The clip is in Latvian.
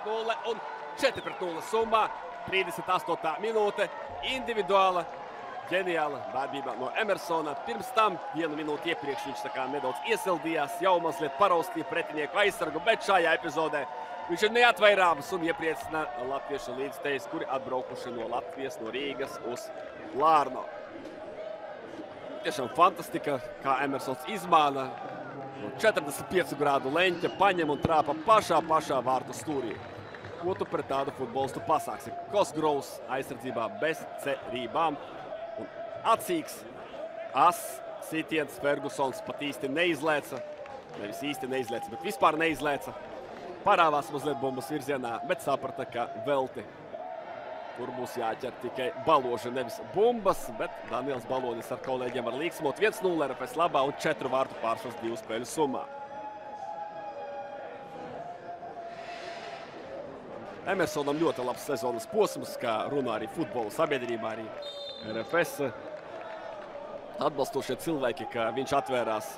0 un 4-0 summā. 38. minūte, individuāla, ģeniāla darbība no Emersona. Pirms tam, 1 minūti iepriekš, viņš tā kā nedaudz iesildījās, jau mazliet paraustīja pretinieku aizsargu, bet šajā epizodē viņš ir neatvairāms un iepriecina latviešu līdztejas, kuri atbraukuši no Latvijas, no Rīgas uz Lārno. Tiešām fantastika, kā Emersons izmāna. 45 grādu leņķa paņem un trāpa pašā vārtu stūrī. Ko tu pret tādu futbolistu pasāksi? Cosgroves aizsardzībā bez cerībām. Un acīgs, sitiens Fergusons pat īsti neizlēca. Nevis īsti neizlēca, bet vispār neizlēca. Parāvās mazliet bumbas virzienā, bet saprata, ka velti. Tur būs jāķer tikai baloži, nevis bumbas, bet Daniels Balonis ar kolēģiem var līksmot 1-0 RFS labā un 4 vārtu pārsvars 2 spēļu summā. Emersonam ļoti labs sezonas posms, kā runā arī futbola sabiedrībā, arī RFS atbalstošie cilvēki, ka viņš atvērās